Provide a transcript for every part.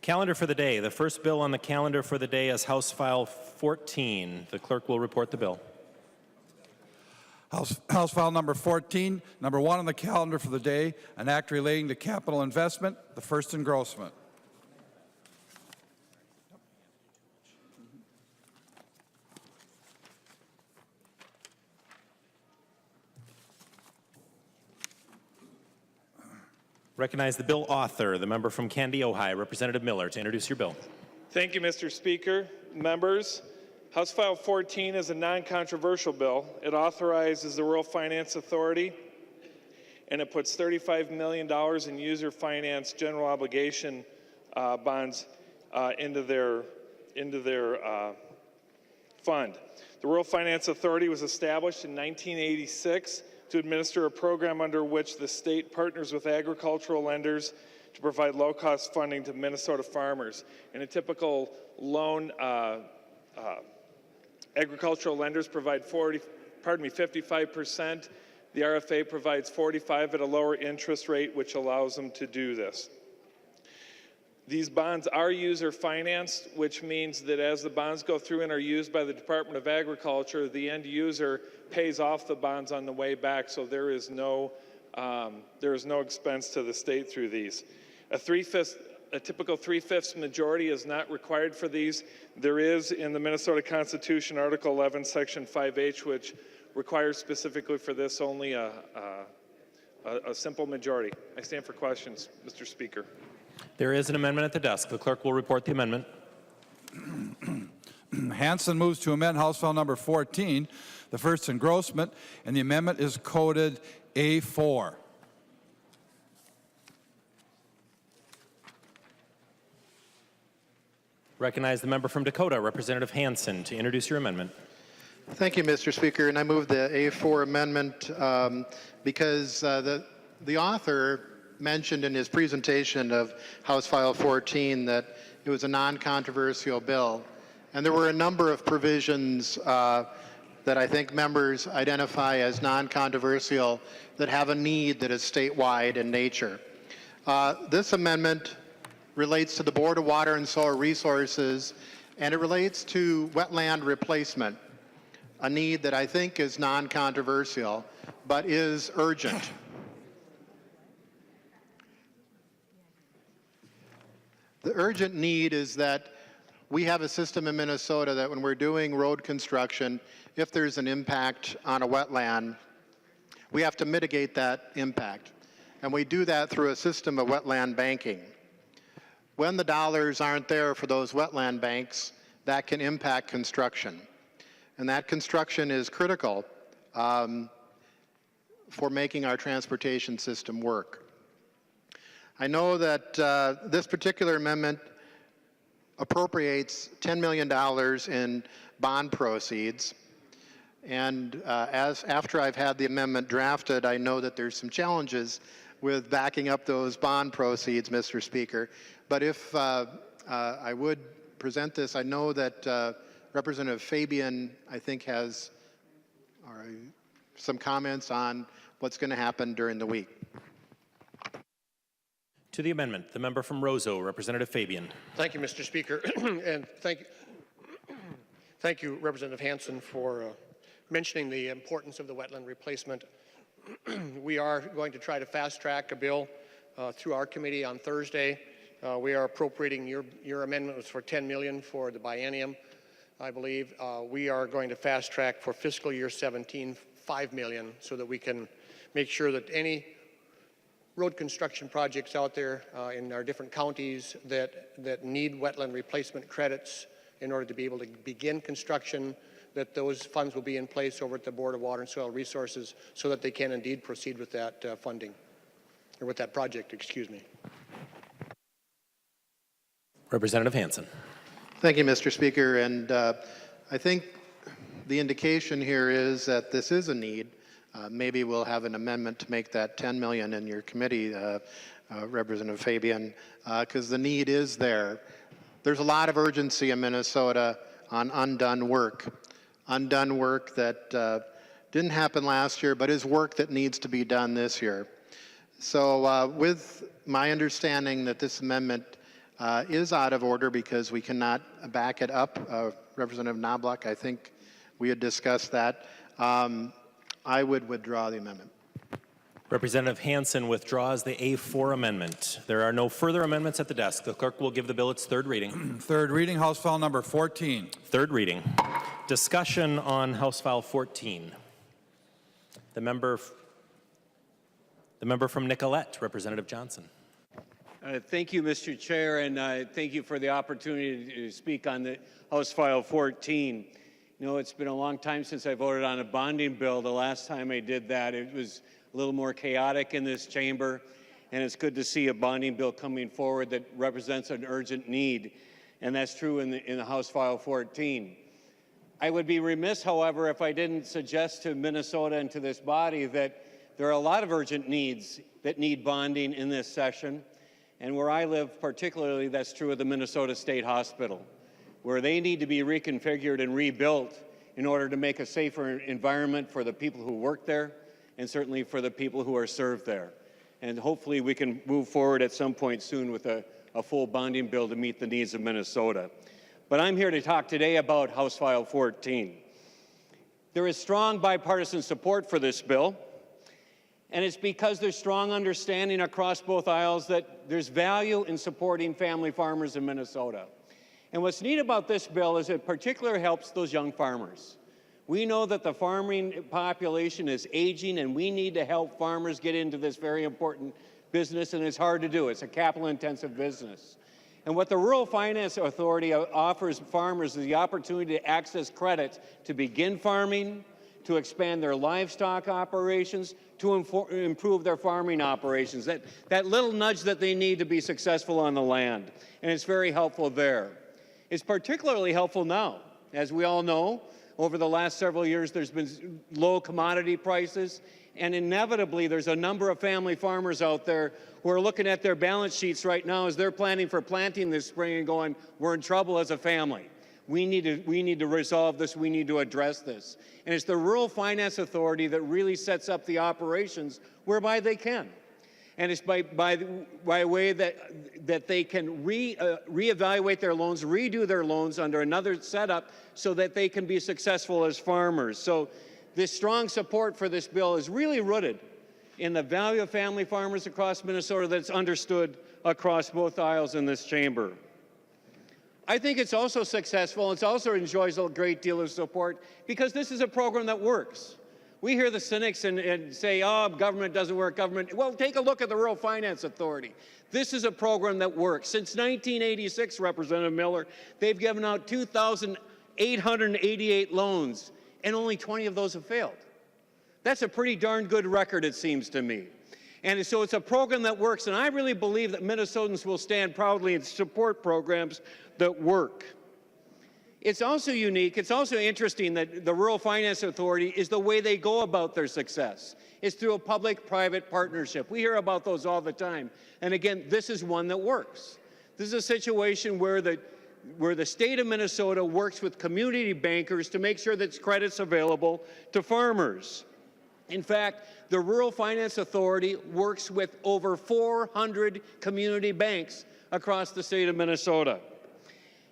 Calendar for the day. The first bill on the calendar for the day is House File 14. The clerk will report the bill. House File number 14, number 1 on the calendar for the day, an act relating to capital investment, the first engrossment. Recognize the bill author, the member from Candy, Ojai, Representative Miller, to introduce your bill. Thank you, Mr. Speaker. Members, House File 14 is a non-controversial bill. It authorizes the Rural Finance Authority, and it puts $35 million in user finance general obligation bonds into their fund. The Rural Finance Authority was established in 1986 to administer a program under which the state partners with agricultural lenders to provide low-cost funding to Minnesota farmers. In a typical loan, agricultural lenders provide 55%. The RFA provides 45% at a lower interest rate, which allows them to do this. These bonds are user financed, which means that as the bonds go through and are used by the Department of Agriculture, the end user pays off the bonds on the way back, so there is no expense to the state through these. A typical 3/5 majority is not required for these. There is in the Minnesota Constitution, Article 11, Section 5H, which requires specifically for this only a simple majority. I stand for questions, Mr. Speaker. There is an amendment at the desk. The clerk will report the amendment. Hansen moves to amend House File number 14, the first engrossment, and the amendment is coded A4. Recognize the member from Dakota, Representative Hansen, to introduce your amendment. Thank you, Mr. Speaker, and I move the A4 amendment because the author mentioned in his presentation of House File 14 that it was a non-controversial bill, and there were a number of provisions that I think members identify as non-controversial that have a need that is statewide in nature. This amendment relates to the Board of Water and Soil Resources, and it relates to wetland replacement, a need that I think is non-controversial, but is urgent. The urgent need is that we have a system in Minnesota that when we're doing road construction, if there's an impact on a wetland, we have to mitigate that impact. And we do that through a system of wetland banking. When the dollars aren't there for those wetland banks, that can impact construction. And that construction is critical for making our transportation system work. I know that this particular amendment appropriates $10 million in bond proceeds. And after I've had the amendment drafted, I know that there's some challenges with backing up those bond proceeds, Mr. Speaker. But if I would present this, I know that Representative Fabian, I think, has some comments on what's going to happen during the week. To the amendment, the member from Roseau, Representative Fabian. Thank you, Mr. Speaker, and thank you, Representative Hansen, for mentioning the importance of the wetland replacement. We are going to try to fast-track a bill through our committee on Thursday. We are appropriating your amendment was for $10 million for the biennium, I believe. We are going to fast-track for fiscal year 17, $5 million, so that we can make sure that any road construction projects out there in our different counties that need wetland replacement credits in order to be able to begin construction, that those funds will be in place over at the Board of Water and Soil Resources so that they can indeed proceed with that funding, or with that project, excuse me. Representative Hansen. Thank you, Mr. Speaker. And I think the indication here is that this is a need. Maybe we'll have an amendment to make that $10 million in your committee, Representative Fabian, because the need is there. There's a lot of urgency in Minnesota on undone work that didn't happen last year, but is work that needs to be done this year. So with my understanding that this amendment is out of order because we cannot back it up. Representative Knobloch, I think we had discussed that. I would withdraw the amendment. Representative Hansen withdraws the A4 amendment. There are no further amendments at the desk. The clerk will give the bill its third reading. Third reading, House File number 14. Third reading. Discussion on House File 14. The member from Nicollet, Representative Johnson. Thank you, Mr. Chair, and thank you for the opportunity to speak on the House File 14. You know, it's been a long time since I voted on a bonding bill. The last time I did that, it was a little more chaotic in this chamber, and it's good to see a bonding bill coming forward that represents an urgent need, and that's true in the House File 14. I would be remiss, however, if I didn't suggest to Minnesota and to this body that there are a lot of urgent needs that need bonding in this session, and where I live particularly, that's true of the Minnesota State Hospital, where they need to be reconfigured and rebuilt in order to make a safer environment for the people who work there, and certainly for the people who are served there. And hopefully we can move forward at some point soon with a full bonding bill to meet the needs of Minnesota. But I'm here to talk today about House File 14. There is strong bipartisan support for this bill, and it's because there's strong understanding across both aisles that there's value in supporting family farmers in Minnesota. And what's neat about this bill is it particularly helps those young farmers. We know that the farming population is aging, and we need to help farmers get into this very important business, and it's hard to do. It's a capital-intensive business. And what the Rural Finance Authority offers farmers is the opportunity to access credit to begin farming, to expand their livestock operations, to improve their farming operations, that little nudge that they need to be successful on the land. And it's very helpful there. It's particularly helpful now. As we all know, over the last several years, there's been low commodity prices, and inevitably there's a number of family farmers out there who are looking at their balance sheets right now as they're planning for planting this spring and going, we're in trouble as a family. We need to resolve this. We need to address this. And it's the Rural Finance Authority that really sets up the operations whereby they can. And it's by way that they can reevaluate their loans, redo their loans under another setup so that they can be successful as farmers. So this strong support for this bill is really rooted in the value of family farmers across Minnesota that's understood across both aisles in this chamber. I think it's also successful. It also enjoys a great deal of support because this is a program that works. We hear the cynics and say, oh, government doesn't work, government. Well, take a look at the Rural Finance Authority. This is a program that works. Since 1986, Representative Miller, they've given out 2,888 loans, and only 20 of those have failed. That's a pretty darn good record, it seems to me. And so it's a program that works, and I really believe that Minnesotans will stand proudly and support programs that work. It's also unique, it's also interesting that the Rural Finance Authority is the way they go about their success. It's through a public-private partnership. We hear about those all the time. And again, this is one that works. This is a situation where the state of Minnesota works with community bankers to make sure that credit's available to farmers. In fact, the Rural Finance Authority works with over 400 community banks across the state of Minnesota.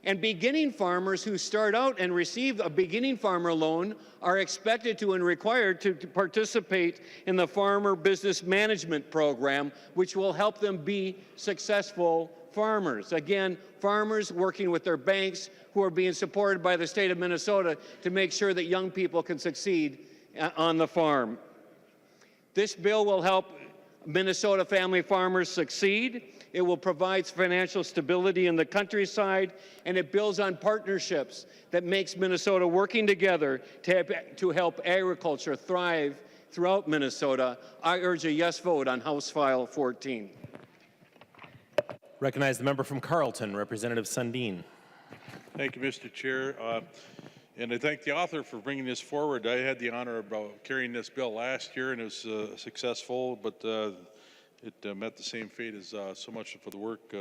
And beginning farmers who start out and receive a beginning farmer loan are expected to and required to participate in the Farmer Business Management Program, which will help them be successful farmers. Again, farmers working with their banks who are being supported by the state of Minnesota to make sure that young people can succeed on the farm. This bill will help Minnesota family farmers succeed. It will provide financial stability in the countryside, and it builds on partnerships that makes Minnesota working together to help agriculture thrive throughout Minnesota. I urge a yes vote on House File 14. Recognize the member from Carleton, Representative Sundin. Thank you, Mr. Chair. And I thank the author for bringing this forward. I had the honor of carrying this bill last year, and it was successful, but it met the same fate as so much of the work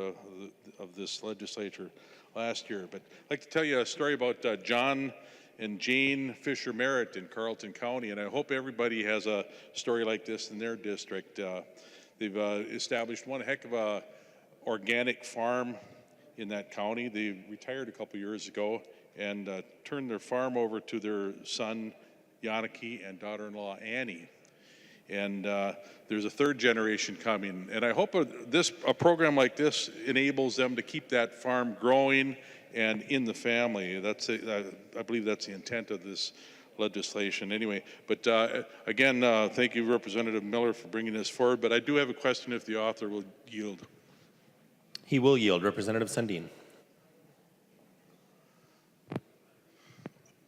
of this legislature last year. But I'd like to tell you a story about John and Jane Fisher Merritt in Carleton County, and I hope everybody has a story like this in their district. They've established one heck of a organic farm in that county. They retired a couple years ago and turned their farm over to their son, Yannicki, and daughter-in-law, Annie. And there's a third generation coming. And I hope a program like this enables them to keep that farm growing and in the family. I believe that's the intent of this legislation anyway. But again, thank you, Representative Miller, for bringing this forward. But I do have a question if the author will yield. He will yield. Representative Sundin.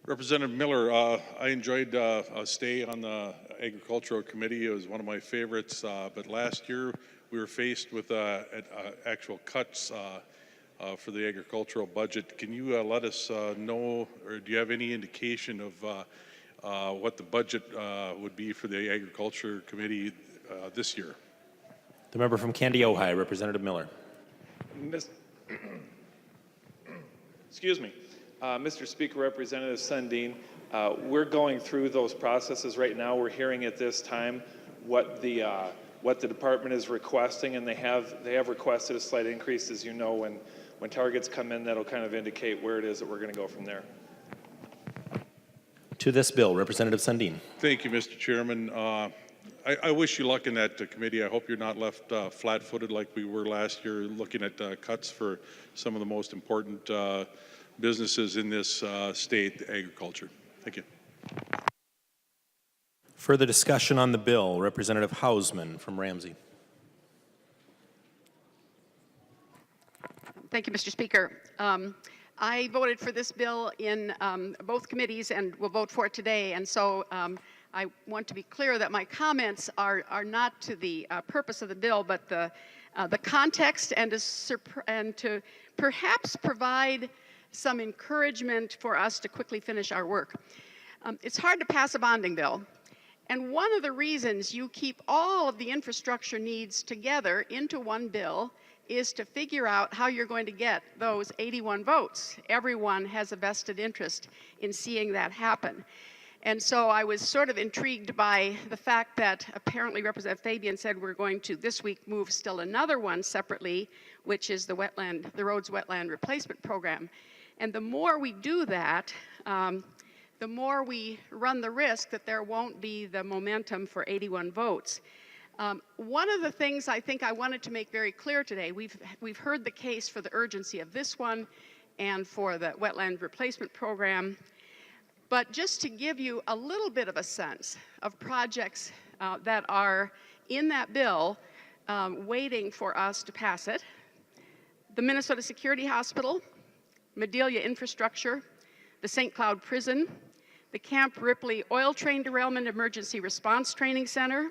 Representative Miller, I enjoyed a stay on the Agricultural Committee. It was one of my favorites. But last year we were faced with actual cuts for the agricultural budget. Can you let us know, or do you have any indication of what the budget would be for the Agriculture Committee this year? The member from Candy Ojai, Representative Miller. Excuse me. Mr. Speaker, Representative Sundin, we're going through those processes right now. We're hearing at this time what the department is requesting, and they have requested a slight increase. As you know, when targets come in, that'll kind of indicate where it is that we're going to go from there. To this bill, Representative Sundin. Thank you, Mr. Chairman. I wish you luck in that committee. I hope you're not left flat-footed like we were last year, looking at cuts for some of the most important businesses in this state, agriculture. Thank you. Further discussion on the bill, Representative Hausman from Ramsey. Thank you, Mr. Speaker. I voted for this bill in both committees and will vote for it today, and so I want to be clear that my comments are not to the purpose of the bill, but the context and to perhaps provide some encouragement for us to quickly finish our work. It's hard to pass a bonding bill, and one of the reasons you keep all of the infrastructure needs together into one bill is to figure out how you're going to get those 81 votes. Everyone has a vested interest in seeing that happen. And so I was sort of intrigued by the fact that apparently Representative Fabian said we're going to this week move still another one separately, which is the roads wetland replacement program. And the more we do that, the more we run the risk that there won't be the momentum for 81 votes. One of the things I think I wanted to make very clear today, we've heard the case for the urgency of this one and for the wetland replacement program. But just to give you a little bit of a sense of projects that are in that bill waiting for us to pass it: the Minnesota Security Hospital, Medelia Infrastructure, the St. Cloud Prison, the Camp Ripley Oil Train Derailment Emergency Response Training Center,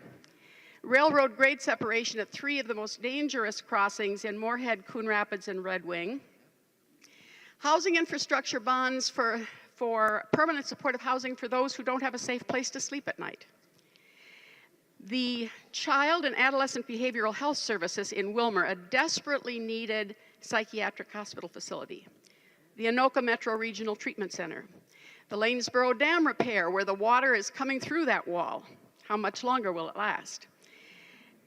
railroad grade separation at 3 of the most dangerous crossings in Moorhead, Coon Rapids, and Red Wing, housing infrastructure bonds for permanent supportive housing for those who don't have a safe place to sleep at night, the Child and Adolescent Behavioral Health Services in Wilmer, a desperately needed psychiatric hospital facility, the Anoka Metro Regional Treatment Center, the Lanesboro Dam repair where the water is coming through that wall. How much longer will it last?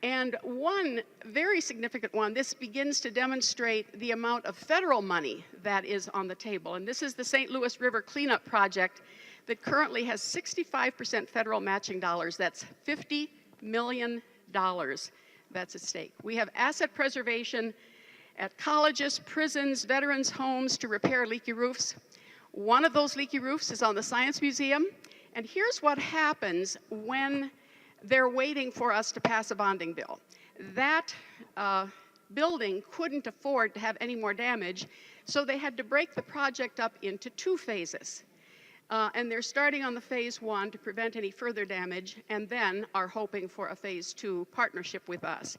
And one very significant one, this begins to demonstrate the amount of federal money that is on the table. And this is the St. Louis River Cleanup Project that currently has 65% federal matching dollars. That's $50 million that's at stake. We have asset preservation at colleges, prisons, veterans' homes to repair leaky roofs. One of those leaky roofs is on the Science Museum. And here's what happens when they're waiting for us to pass a bonding bill. That building couldn't afford to have any more damage, so they had to break the project up into 2 phases. And they're starting on the phase 1 to prevent any further damage, and then are hoping for a phase 2 partnership with us.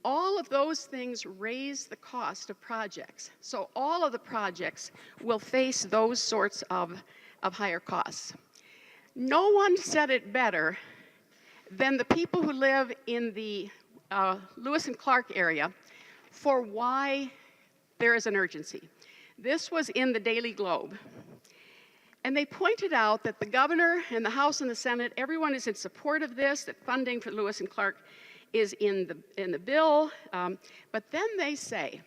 All of those things raise the cost of projects. So all of the projects will face those sorts of higher costs. No one said it better than the people who live in the Lewis and Clark area for why there is an urgency. This was in the Daily Globe. And they pointed out that the governor and the House and the Senate, everyone is in support of this, that funding for Lewis and Clark is in the bill. But then they say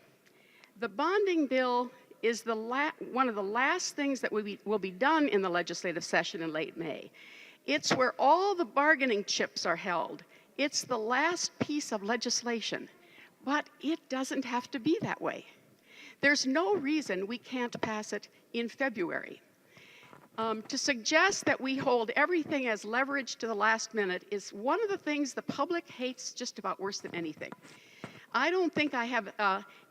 The bonding bill is one of the last things that will be done in the legislative session in late May. It's where all the bargaining chips are held. It's the last piece of legislation, but it doesn't have to be that way. There's no reason we can't pass it in February. To suggest that we hold everything as leverage to the last minute is one of the things the public hates just about worse than anything. I don't think I have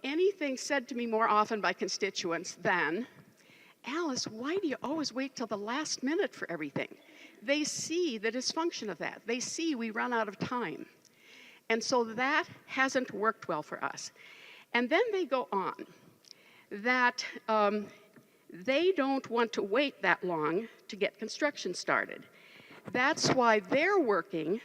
anything said to me more often by constituents than, Alice, why do you always wait till the last minute for everything? They see the dysfunction of that. They see we run out of time. And so that hasn't worked well for us. And then they go on that they don't want to wait that long to get construction started. That's why they're working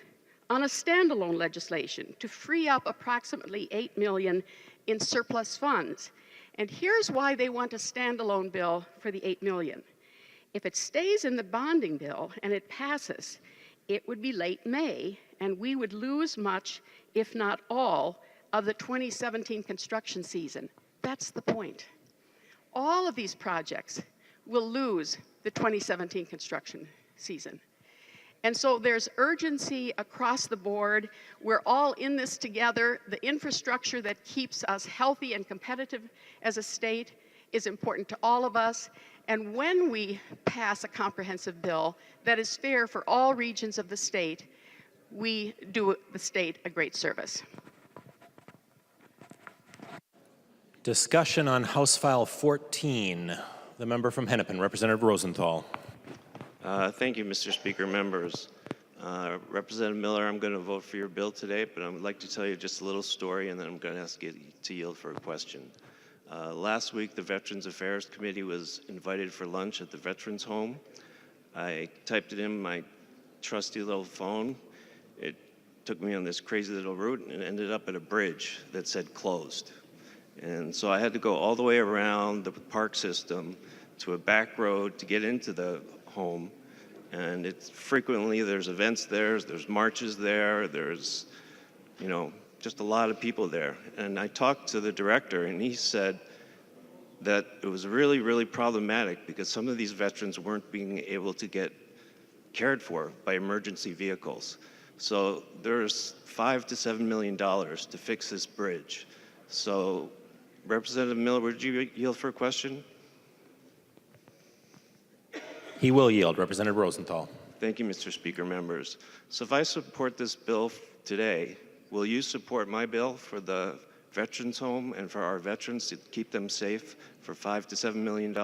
on a standalone legislation to free up approximately $8 million in surplus funds. And here's why they want a standalone bill for the $8 million. If it stays in the bonding bill and it passes, it would be late May, and we would lose much, if not all, of the 2017 construction season. That's the point. All of these projects will lose the 2017 construction season. And so there's urgency across the board. We're all in this together. The infrastructure that keeps us healthy and competitive as a state is important to all of us. And when we pass a comprehensive bill that is fair for all regions of the state, we do the state a great service. Discussion on House File 14. The member from Hennepin, Representative Rosenthal. Thank you, Mr. Speaker, members. Representative Miller, I'm going to vote for your bill today, but I would like to tell you just a little story, and then I'm going to ask you to yield for a question. Last week, the Veterans Affairs Committee was invited for lunch at the Veterans Home. I typed it in my trusty little phone. It took me on this crazy little route and ended up at a bridge that said closed. And so I had to go all the way around the park system to a back road to get into the home. And it's frequently, there's events there, there's marches there, there's, just a lot of people there. And I talked to the director, and he said that it was really, really problematic because some of these veterans weren't being able to get cared for by emergency vehicles. So there's $5 to $7 million to fix this bridge. So Representative Miller, would you yield for a question? He will yield. Representative Rosenthal. Thank you, Mr. Speaker, members. So if I support this bill today, will you support my bill for the Veterans Home and for our veterans to keep them safe for $5 to $7 million?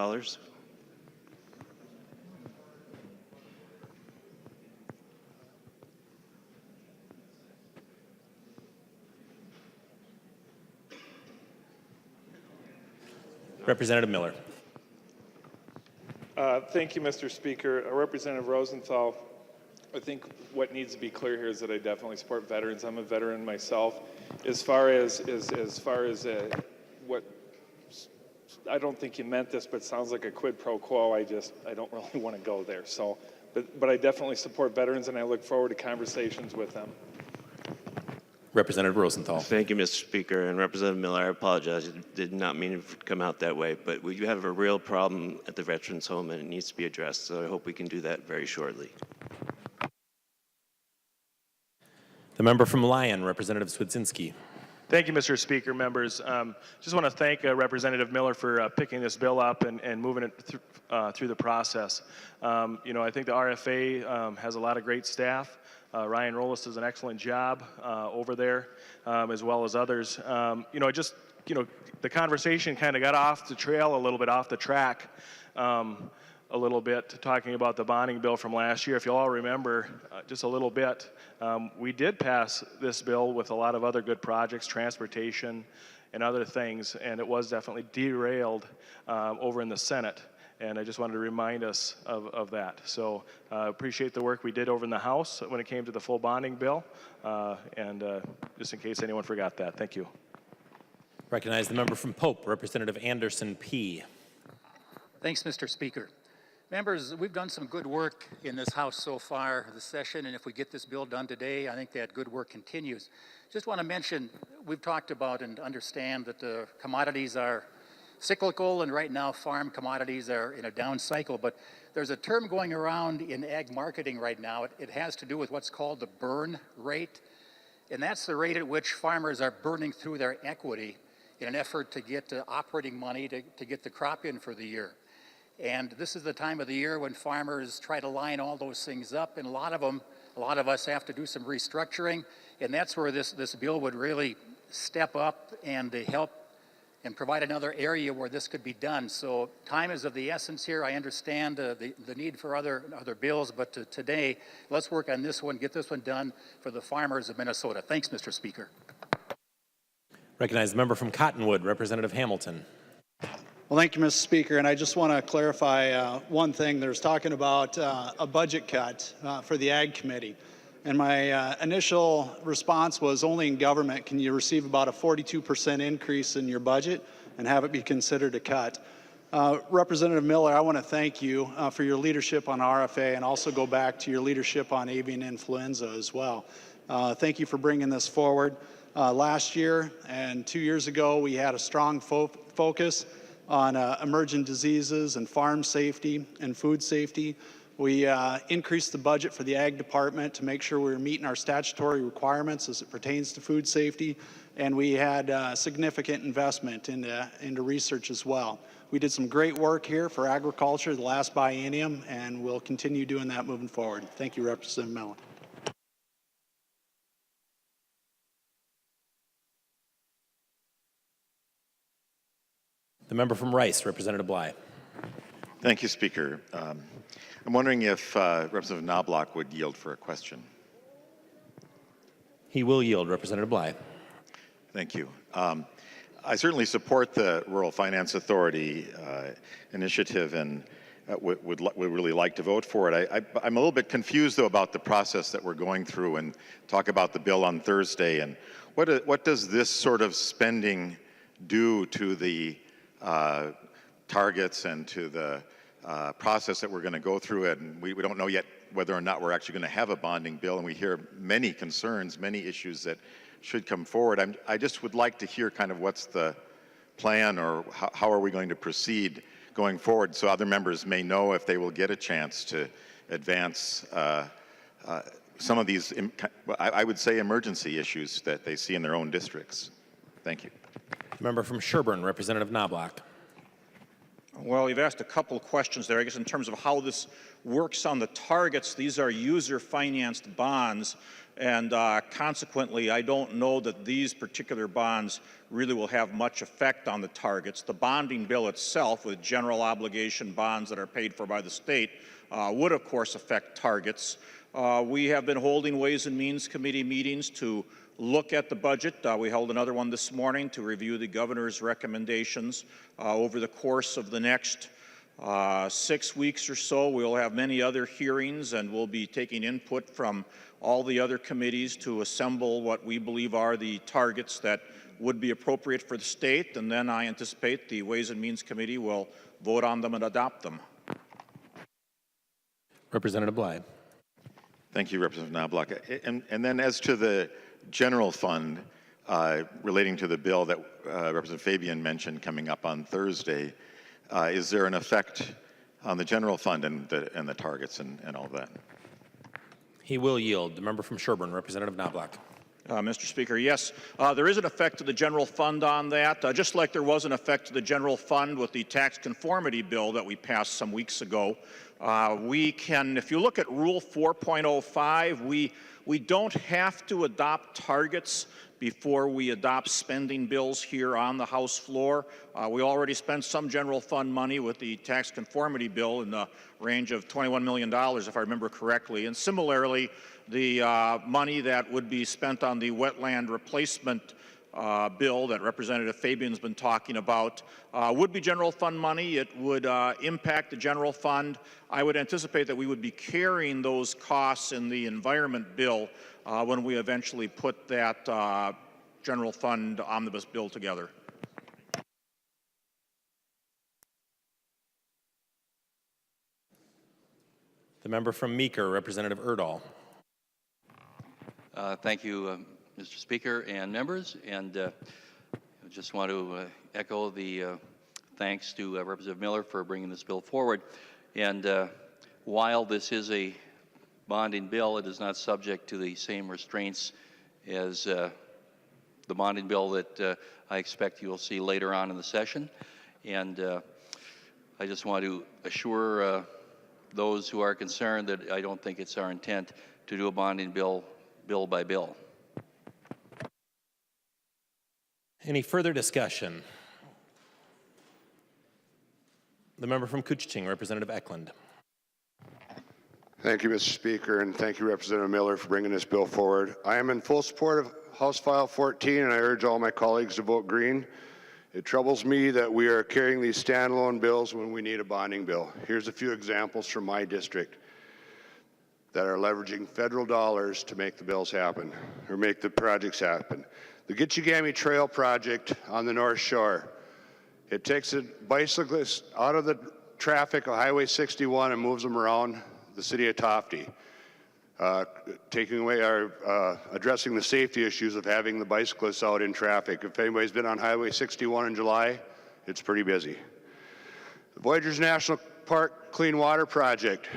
Representative Miller. Thank you, Mr. Speaker. Representative Rosenthal, I think what needs to be clear here is that I definitely support veterans. I'm a veteran myself. As far as what, I don't think you meant this, but it sounds like a quid pro quo. I don't really want to go there. So, but I definitely support veterans, and I look forward to conversations with them. Representative Rosenthal. Thank you, Mr. Speaker. And Representative Miller, I apologize. I did not mean it to come out that way, but we have a real problem at the Veterans Home, and it needs to be addressed. So I hope we can do that very shortly. The member from Lyon, Representative Swedzinski. Thank you, Mr. Speaker, members. Just want to thank Representative Miller for picking this bill up and moving it through the process. I think the RFA has a lot of great staff. Ryan Rollis does an excellent job over there, as well as others. The conversation kind of got off the trail a little bit, off the track a little bit, talking about the bonding bill from last year. If you all remember just a little bit, we did pass this bill with a lot of other good projects, transportation and other things, and it was definitely derailed over in the Senate. And I just wanted to remind us of that. So appreciate the work we did over in the House when it came to the full bonding bill. Just in case anyone forgot that, thank you. Recognize the member from Pope, Representative Anderson P. Thanks, Mr. Speaker. Members, we've done some good work in this House so far this session, and if we get this bill done today, I think that good work continues. Just want to mention, we've talked about and understand that the commodities are cyclical, and right now farm commodities are in a down cycle. But there's a term going around in ag marketing right now. It has to do with what's called the burn rate. And that's the rate at which farmers are burning through their equity in an effort to get operating money to get the crop in for the year. And this is the time of the year when farmers try to line all those things up, and a lot of us have to do some restructuring, and that's where this bill would really step up and help and provide another area where this could be done. So time is of the essence here. I understand the need for other bills, but today, let's work on this one, get this one done for the farmers of Minnesota. Thanks, Mr. Speaker. Recognize the member from Cottonwood, Representative Hamilton. Well, thank you, Mr. Speaker. And I just want to clarify one thing. There's talking about a budget cut for the Ag Committee. And my initial response was, only in government can you receive about a 42% increase in your budget and have it be considered a cut. Representative Miller, I want to thank you for your leadership on RFA, and also go back to your leadership on avian influenza as well. Thank you for bringing this forward. Last year and 2 years ago, we had a strong focus on emerging diseases and farm safety and food safety. We increased the budget for the Ag Department to make sure we were meeting our statutory requirements as it pertains to food safety, and we had significant investment into research as well. We did some great work here for agriculture the last biennium, and we'll continue doing that moving forward. Thank you, Representative Mellon. The member from Rice, Representative Bly. Thank you, Speaker. I'm wondering if Representative Knobloch would yield for a question. He will yield, Representative Bly. Thank you. I certainly support the Rural Finance Authority initiative and would really like to vote for it. I'm a little bit confused, though, about the process that we're going through, and talk about the bill on Thursday. And what does this sort of spending do to the targets and to the process that we're going to go through it? And we don't know yet whether or not we're actually going to have a bonding bill, and we hear many concerns, many issues that should come forward. I just would like to hear kind of what's the plan, or how are we going to proceed going forward, so other members may know if they will get a chance to advance some of these, I would say, emergency issues that they see in their own districts. Thank you. Member from Sherburne, Representative Knobloch. Well, you've asked a couple of questions there, I guess, in terms of how this works on the targets. These are user-financed bonds, and consequently, I don't know that these particular bonds really will have much effect on the targets. The bonding bill itself, with general obligation bonds that are paid for by the state, would, of course, affect targets. We have been holding Ways and Means Committee meetings to look at the budget. We held another one this morning to review the governor's recommendations. Over the course of the next 6 weeks or so, we'll have many other hearings, and we'll be taking input from all the other committees to assemble what we believe are the targets that would be appropriate for the state, and then I anticipate the Ways and Means Committee will vote on them and adopt them. Representative Bly. Thank you, Representative Knobloch. And then as to the general fund relating to the bill that Representative Fabian mentioned coming up on Thursday, is there an effect on the general fund and the targets and all that? He will yield. The member from Sherburne, Representative Knobloch. Mr. Speaker, yes, there is an effect to the general fund on that, just like there was an effect to the general fund with the tax conformity bill that we passed some weeks ago. We can, if you look at Rule 4.05, we don't have to adopt targets before we adopt spending bills here on the House floor. We already spent some general fund money with the tax conformity bill in the range of $21 million, if I remember correctly. And similarly, the money that would be spent on the wetland replacement bill that Representative Fabian's been talking about would be general fund money. It would impact the general fund. I would anticipate that we would be carrying those costs in the environment bill when we eventually put that general fund omnibus bill together. The member from Meeker, Representative Udall. Thank you, Mr. Speaker and members, and I just want to echo the thanks to Representative Miller for bringing this bill forward. And while this is a bonding bill, it is not subject to the same restraints as the bonding bill that I expect you will see later on in the session. And I just want to assure those who are concerned that I don't think it's our intent to do a bonding bill by bill. Any further discussion? The member from Couchiching, Representative Eckland. Thank you, Mr. Speaker, and thank you, Representative Miller, for bringing this bill forward. I am in full support of House File 14, and I urge all my colleagues to vote green. It troubles me that we are carrying these standalone bills when we need a bonding bill. Here's a few examples from my district that are leveraging federal dollars to make the bills happen, or make the projects happen. The Gitchigami Trail project on the North Shore. It takes the bicyclists out of the traffic of Highway 61 and moves them around the city of Tofte, taking away our, addressing the safety issues of having the bicyclists out in traffic. If anybody's been on Highway 61 in July, it's pretty busy. The Voyageurs National Park Clean Water Project.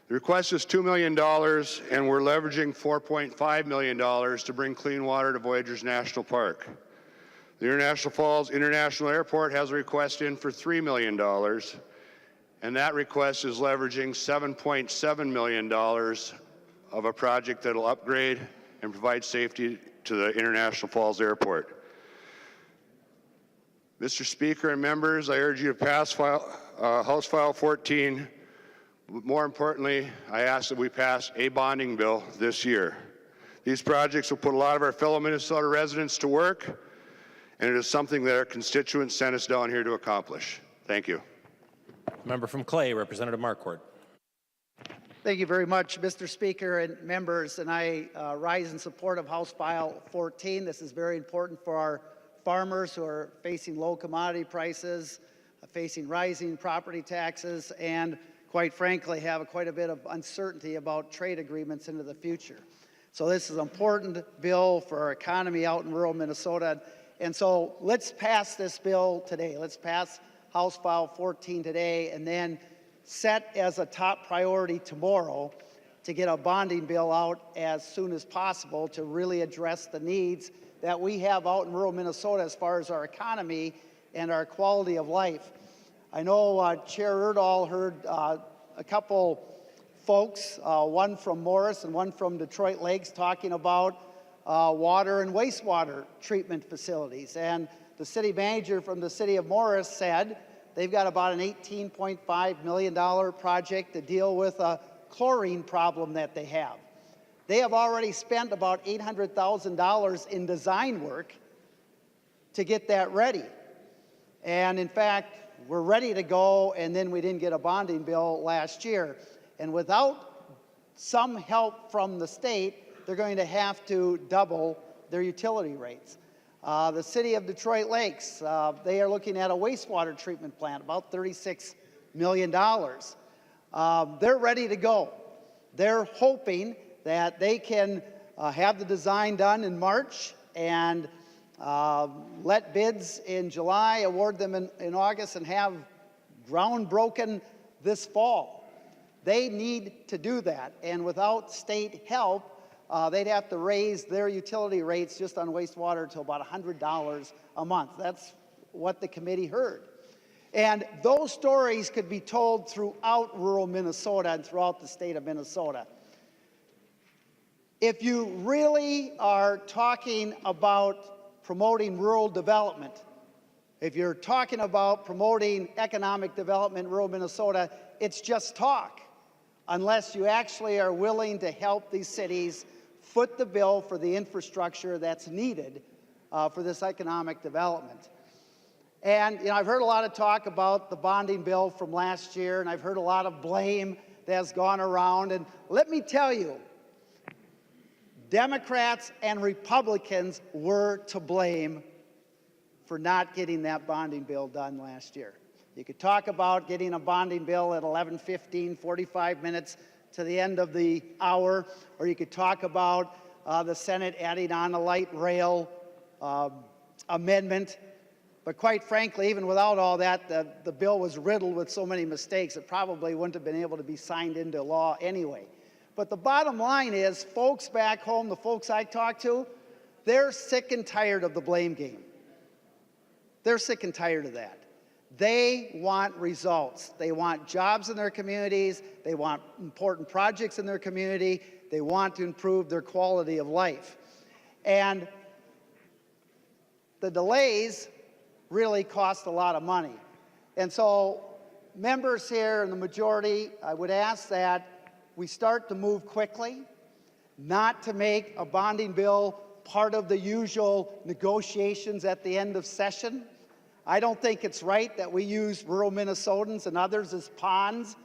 The request is $2 million, and we're leveraging $4.5 million to bring clean water to Voyageurs National Park. The International Falls International Airport has a request in for $3 million, and that request is leveraging $7.7 million of a project that will upgrade and provide safety to the International Falls Airport. Mr. Speaker and members, I urge you to pass House File 14. More importantly, I ask that we pass a bonding bill this year. These projects will put a lot of our fellow Minnesota residents to work, and it is something that our constituents sent us down here to accomplish. Thank you. Member from Clay, Representative Marquart. Thank you very much, Mr. Speaker and members, and I rise in support of House File 14. This is very important for our farmers who are facing low commodity prices, facing rising property taxes, and quite frankly have quite a bit of uncertainty about trade agreements into the future. So this is an important bill for our economy out in rural Minnesota. And so let's pass this bill today. Let's pass House File 14 today, and then set as a top priority tomorrow to get a bonding bill out as soon as possible to really address the needs that we have out in rural Minnesota as far as our economy and our quality of life. I know Chair Udall heard a couple folks, one from Morris and one from Detroit Lakes, talking about water and wastewater treatment facilities. And the city manager from the city of Morris said they've got about an $18.5 million project to deal with a chlorine problem that they have. They have already spent about $800,000 in design work to get that ready. And in fact, we're ready to go, and then we didn't get a bonding bill last year. And without some help from the state, they're going to have to double their utility rates. The city of Detroit Lakes, they are looking at a wastewater treatment plant, about $36 million. They're ready to go. They're hoping that they can have the design done in March and let bids in July, award them in August, and have ground broken this fall. They need to do that, and without state help, they'd have to raise their utility rates just on wastewater to about $100 a month. That's what the committee heard. And those stories could be told throughout rural Minnesota and throughout the state of Minnesota. If you really are talking about promoting rural development, if you're talking about promoting economic development in rural Minnesota, it's just talk, unless you actually are willing to help these cities foot the bill for the infrastructure that's needed for this economic development. And I've heard a lot of talk about the bonding bill from last year, and I've heard a lot of blame that's gone around. And let me tell you, Democrats and Republicans were to blame for not getting that bonding bill done last year. You could talk about getting a bonding bill at 11:15, 45 minutes to the end of the hour, or you could talk about the Senate adding on a light rail amendment. But quite frankly, even without all that, the bill was riddled with so many mistakes, it probably wouldn't have been able to be signed into law anyway. But the bottom line is, folks back home, the folks I talk to, they're sick and tired of the blame game. They're sick and tired of that. They want results. They want jobs in their communities. They want important projects in their community. They want to improve their quality of life. And the delays really cost a lot of money. And so members here in the majority, I would ask that we start to move quickly, not to make a bonding bill part of the usual negotiations at the end of session. I don't think it's right that we use rural Minnesotans and others as pawns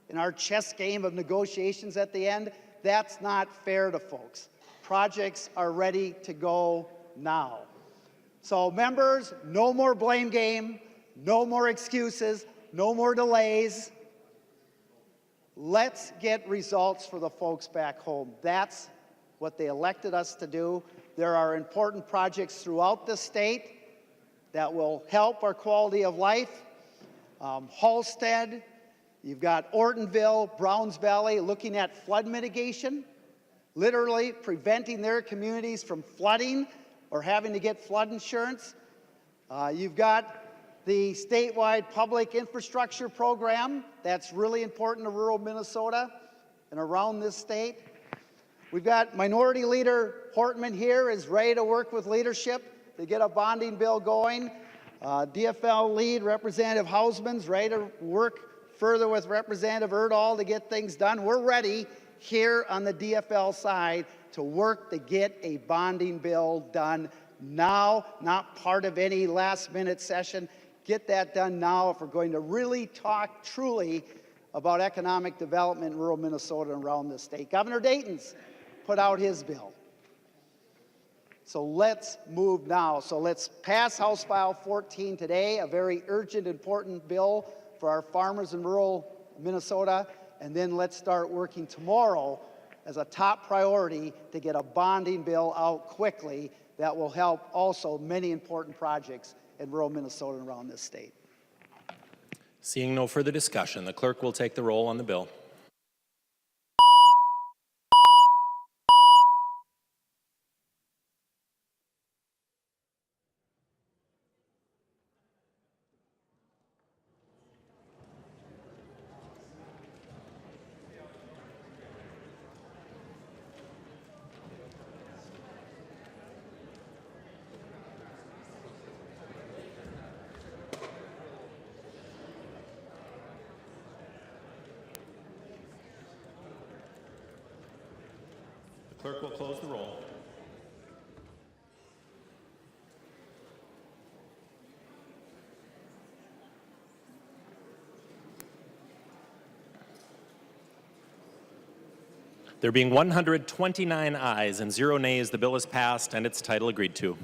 in our chess game of negotiations at the end. That's not fair to folks. Projects are ready to go now. So members, no more blame game, no more excuses, no more delays. Let's get results for the folks back home. That's what they elected us to do. There are important projects throughout the state that will help our quality of life. Halstead, you've got Ortonville, Browns Valley looking at flood mitigation, literally preventing their communities from flooding or having to get flood insurance. You've got the statewide public infrastructure program that's really important to rural Minnesota and around this state. We've got Minority Leader Portman here is ready to work with leadership to get a bonding bill going. DFL lead Representative Hausman's ready to work further with Representative Udall to get things done. We're ready here on the DFL side to work to get a bonding bill done now, not part of any last-minute session. Get that done now if we're going to really talk truly about economic development in rural Minnesota and around the state. Governor Dayton's put out his bill. So let's move now. So let's pass House File 14 today, a very urgent, important bill for our farmers in rural Minnesota, and then let's start working tomorrow as a top priority to get a bonding bill out quickly that will help also many important projects in rural Minnesota and around this state. Seeing no further discussion, the clerk will take the roll on the bill. Clerk will close the roll. There being 129 ayes and 0 nays, the bill is passed and its title agreed to.